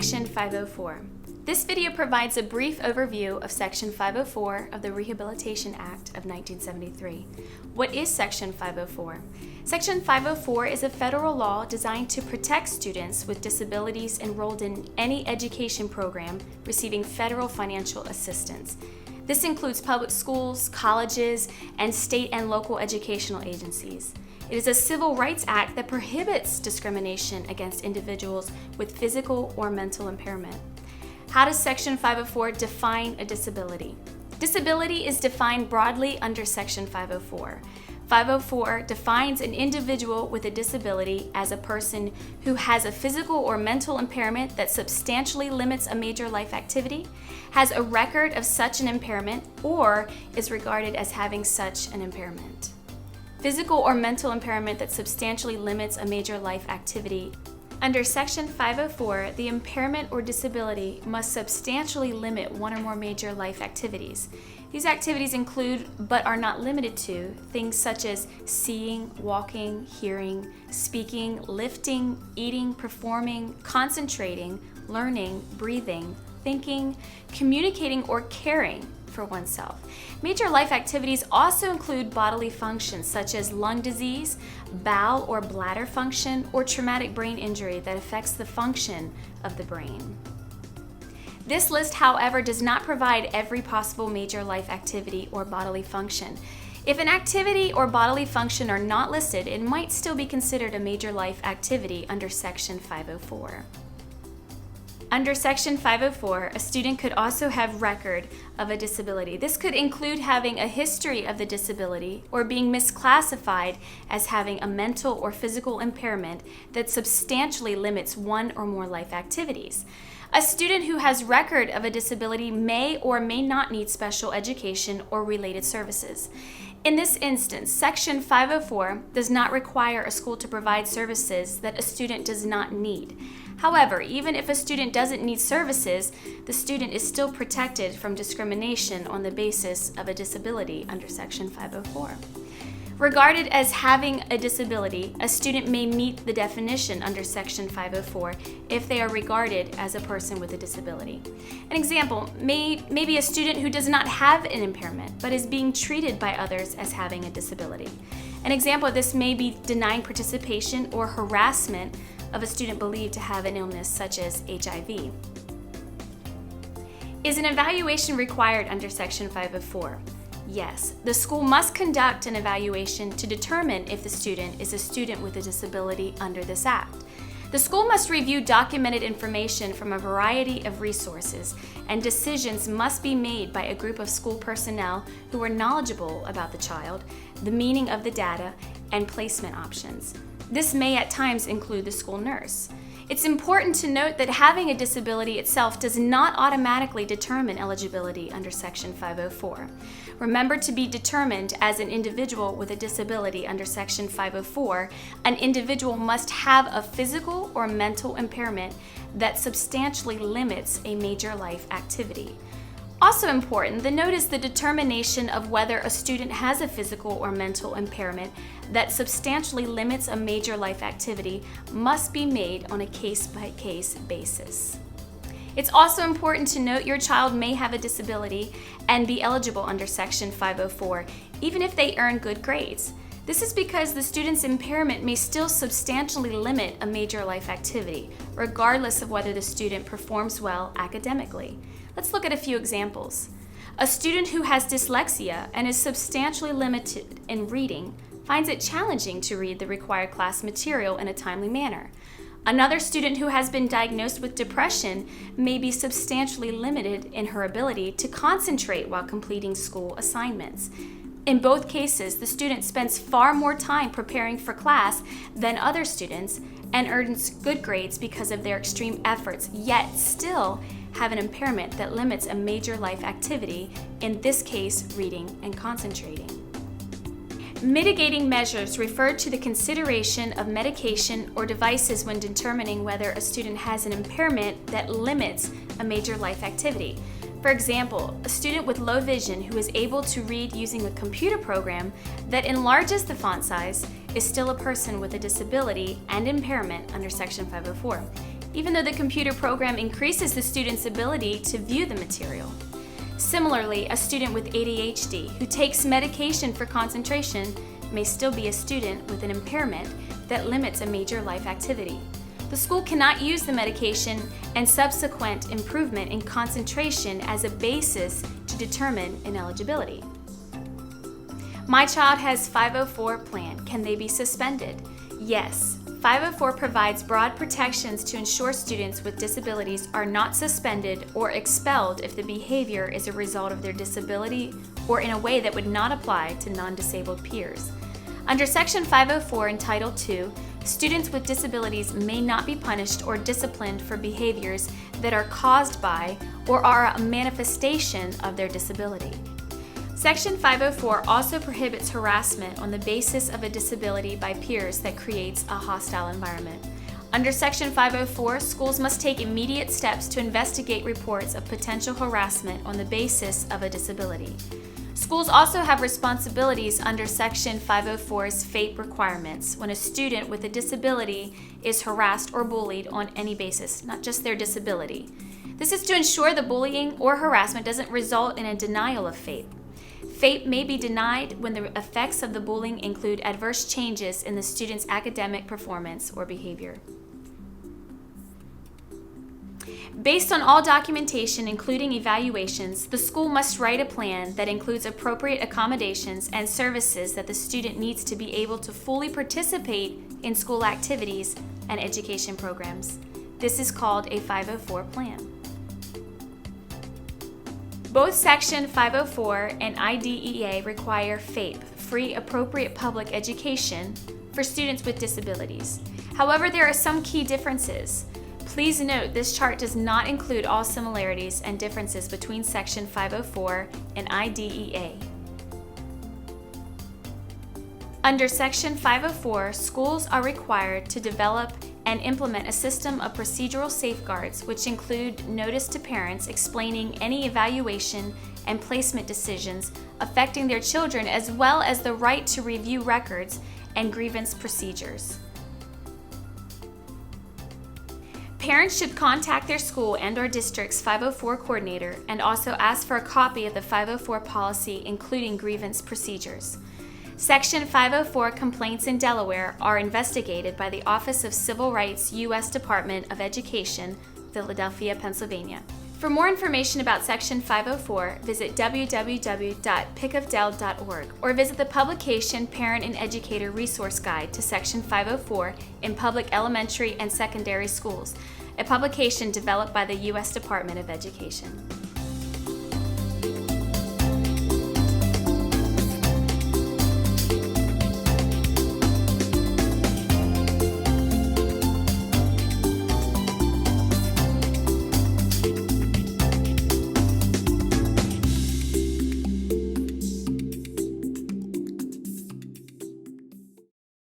Section 504. This video provides a brief overview of Section 504 of the Rehabilitation Act of 1973. What is Section 504? Section 504 is a federal law designed to protect students with disabilities enrolled in any education program receiving federal financial assistance. This includes public schools, colleges, and state and local educational agencies. It is a civil rights act that prohibits discrimination against individuals with physical or mental impairment. How does Section 504 define a disability? Disability is defined broadly under Section 504. 504 defines an individual with a disability as a person who has a physical or mental impairment that substantially limits a major life activity, has a record of such an impairment, or is regarded as having such an impairment. Physical or mental impairment that substantially limits a major life activity. Under Section 504, the impairment or disability must substantially limit one or more major life activities. These activities include, but are not limited to, things such as seeing, walking, hearing, speaking, lifting, eating, performing, concentrating, learning, breathing, thinking, communicating, or caring for oneself. Major life activities also include bodily functions such as lung disease, bowel or bladder function, or traumatic brain injury that affects the function of the brain. This list, however, does not provide every possible major life activity or bodily function. If an activity or bodily function are not listed, it might still be considered a major life activity under Section 504. Under Section 504, a student could also have record of a disability. This could include having a history of the disability or being misclassified as having a mental or physical impairment that substantially limits one or more life activities. A student who has record of a disability may or may not need special education or related services. In this instance, Section 504 does not require a school to provide services that a student does not need. However, even if a student doesn't need services, the student is still protected from discrimination on the basis of a disability under Section 504. Regarded as having a disability, a student may meet the definition under Section 504 if they are regarded as a person with a disability. An example may be a student who does not have an impairment but is being treated by others as having a disability. An example of this may be denying participation or harassment of a student believed to have an illness such as HIV. Is an evaluation required under Section 504? Yes, the school must conduct an evaluation to determine if the student is a student with a disability under this act. The school must review documented information from a variety of resources, and decisions must be made by a group of school personnel who are knowledgeable about the child, the meaning of the data, and placement options. This may at times include the school nurse. It's important to note that having a disability itself does not automatically determine eligibility under Section 504. Remember, to be determined as an individual with a disability under Section 504, an individual must have a physical or mental impairment that substantially limits a major life activity. Also important, the note is the determination of whether a student has a physical or mental impairment that substantially limits a major life activity must be made on a case-by-case basis. It's also important to note your child may have a disability and be eligible under Section 504, even if they earn good grades. This is because the student's impairment may still substantially limit a major life activity, regardless of whether the student performs well academically. Let's look at a few examples. A student who has dyslexia and is substantially limited in reading finds it challenging to read the required class material in a timely manner. Another student who has been diagnosed with depression may be substantially limited in her ability to concentrate while completing school assignments. In both cases, the student spends far more time preparing for class than other students and earns good grades because of their extreme efforts, yet still have an impairment that limits a major life activity, in this case, reading and concentrating. Mitigating measures refer to the consideration of medication or devices when determining whether a student has an impairment that limits a major life activity. For example, a student with low vision who is able to read using a computer program that enlarges the font size is still a person with a disability and impairment under Section 504. even though the computer program increases the student's ability to view the material. Similarly, a student with ADHD who takes medication for concentration may still be a student with an impairment that limits a major life activity. The school cannot use the medication and subsequent improvement in concentration as a basis to determine ineligibility. My child has 504 plan. Can they be suspended? Yes. 504 provides broad protections to ensure students with disabilities are not suspended or expelled if the behavior is a result of their disability or in a way that would not apply to non-disabled peers. Under Section 504 in Title II, students with disabilities may not be punished or disciplined for behaviors that are caused by or are a manifestation of their disability. Section 504 also prohibits harassment on the basis of a disability by peers that creates a hostile environment. Under Section 504, schools must take immediate steps to investigate reports of potential harassment on the basis of a disability. Schools also have responsibilities under Section 504's FAPE requirements when a student with a disability is harassed or bullied on any basis, not just their disability. This is to ensure the bullying or harassment doesn't result in a denial of FAPE. FAPE may be denied when the effects of the bullying include adverse changes in the student's academic performance or behavior. Based on all documentation, including evaluations, the school must write a plan that includes appropriate accommodations and services that the student needs to be able to fully participate in school activities and education programs. This is called a 504 plan. Both Section 504 and IDEA require FAPE, free appropriate public education, for students with disabilities. However, there are some key differences. Please note this chart does not include all similarities and differences between Section 504 and IDEA. Under Section 504, schools are required to develop and implement a system of procedural safeguards, which include notice to parents explaining any evaluation and placement decisions affecting their children, as well as the right to review records and grievance procedures. Parents should contact their school and/or district's 504 coordinator and also ask for a copy of the 504 policy, including grievance procedures. Section 504 complaints in Delaware are investigated by the Office of Civil Rights, U.S. Department of Education, Philadelphia, Pennsylvania. For more information about Section 504, visit www.picofdel.org or visit the publication Parent and Educator Resource Guide to Section 504 in Public Elementary and Secondary Schools, a publication developed by the U.S. Department of Education.